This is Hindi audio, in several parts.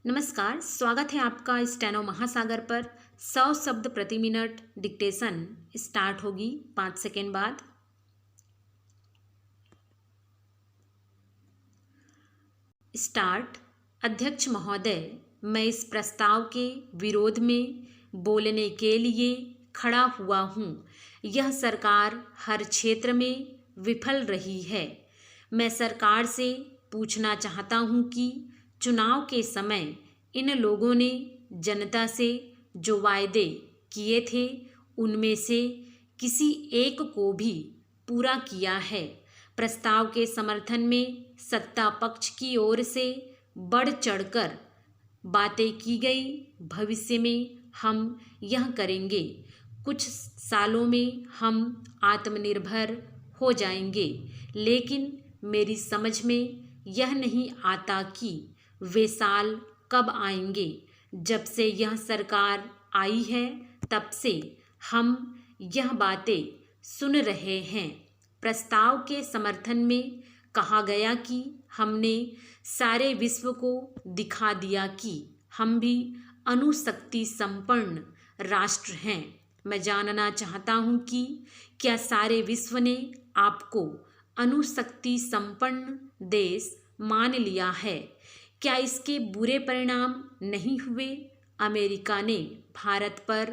नमस्कार, स्वागत है आपका स्टेनो महासागर पर। 100 शब्द प्रति मिनट डिक्टेशन स्टार्ट होगी 5 सेकेंड बाद। स्टार्ट। अध्यक्ष महोदय, मैं इस प्रस्ताव के विरोध में बोलने के लिए खड़ा हुआ हूँ। यह सरकार हर क्षेत्र में विफल रही है। मैं सरकार से पूछना चाहता हूँ कि चुनाव के समय इन लोगों ने जनता से जो वायदे किए थे उनमें से किसी एक को भी पूरा किया है। प्रस्ताव के समर्थन में सत्ता पक्ष की ओर से बढ़ चढ़कर बातें की गई। भविष्य में हम यह करेंगे। कुछ सालों में हम आत्मनिर्भर हो जाएंगे, लेकिन मेरी समझ में यह नहीं आता कि वे साल कब आएंगे। जब से यह सरकार आई है तब से हम यह बातें सुन रहे हैं। प्रस्ताव के समर्थन में कहा गया कि हमने सारे विश्व को दिखा दिया कि हम भी अणुशक्ति संपन्न राष्ट्र हैं। मैं जानना चाहता हूं कि क्या सारे विश्व ने आपको अणुशक्ति संपन्न देश मान लिया है? क्या इसके बुरे परिणाम नहीं हुए? अमेरिका ने भारत पर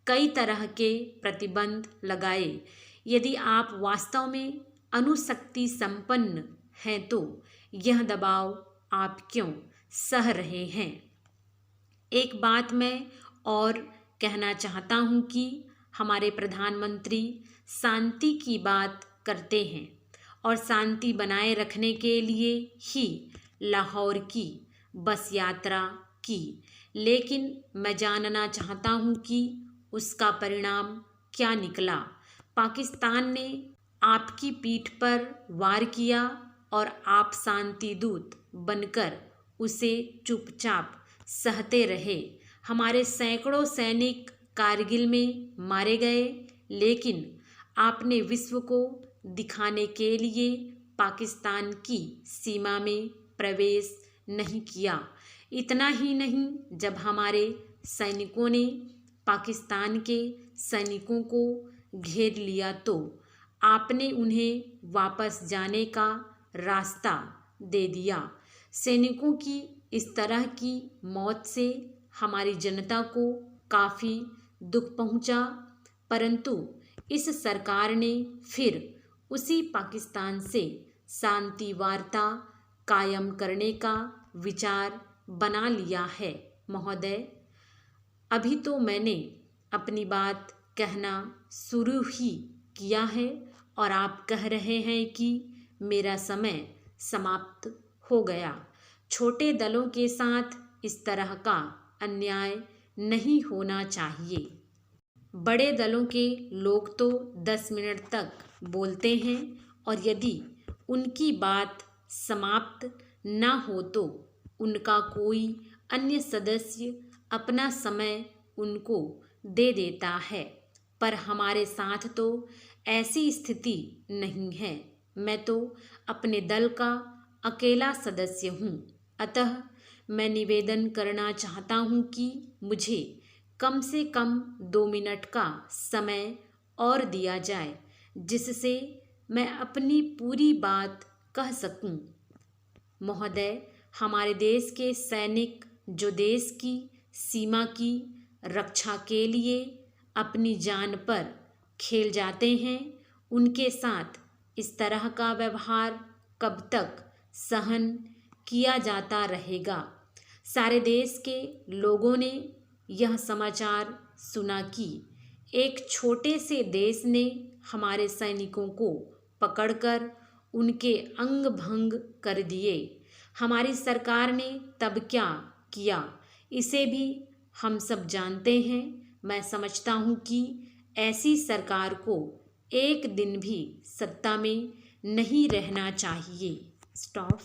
कई तरह के प्रतिबंध लगाए। यदि आप वास्तव में अणुशक्ति संपन्न हैं तो यह दबाव आप क्यों सह रहे हैं? एक बात मैं और कहना चाहता हूं कि हमारे प्रधानमंत्री शांति की बात करते हैं और शांति बनाए रखने के लिए ही लाहौर की बस यात्रा की, लेकिन मैं जानना चाहता हूं कि उसका परिणाम क्या निकला। पाकिस्तान ने आपकी पीठ पर वार किया और आप शांति दूत बनकर उसे चुपचाप सहते रहे। हमारे सैकड़ों सैनिक कारगिल में मारे गए, लेकिन आपने विश्व को दिखाने के लिए पाकिस्तान की सीमा में प्रवेश नहीं किया। इतना ही नहीं, जब हमारे सैनिकों ने पाकिस्तान के सैनिकों को घेर लिया तो आपने उन्हें वापस जाने का रास्ता दे दिया। सैनिकों की इस तरह की मौत से हमारी जनता को काफ़ी दुख पहुंचा, परंतु इस सरकार ने फिर उसी पाकिस्तान से शांति वार्ता कायम करने का विचार बना लिया है। महोदय, अभी तो मैंने अपनी बात कहना शुरू ही किया है और आप कह रहे हैं कि मेरा समय समाप्त हो गया। छोटे दलों के साथ इस तरह का अन्याय नहीं होना चाहिए। बड़े दलों के लोग तो 10 मिनट तक बोलते हैं और यदि उनकी बात समाप्त ना हो तो उनका कोई अन्य सदस्य अपना समय उनको दे देता है, पर हमारे साथ तो ऐसी स्थिति नहीं है। मैं तो अपने दल का अकेला सदस्य हूँ, अतः मैं निवेदन करना चाहता हूँ कि मुझे कम से कम 2 मिनट का समय और दिया जाए, जिससे मैं अपनी पूरी बात कह सकूं। महोदय, हमारे देश के सैनिक जो देश की सीमा की रक्षा के लिए अपनी जान पर खेल जाते हैं, उनके साथ इस तरह का व्यवहार कब तक सहन किया जाता रहेगा? सारे देश के लोगों ने यह समाचार सुना कि एक छोटे से देश ने हमारे सैनिकों को पकड़कर उनके अंग भंग कर दिए। हमारी सरकार ने तब क्या किया, इसे भी हम सब जानते हैं। मैं समझता हूँ कि ऐसी सरकार को एक दिन भी सत्ता में नहीं रहना चाहिए। स्टॉप।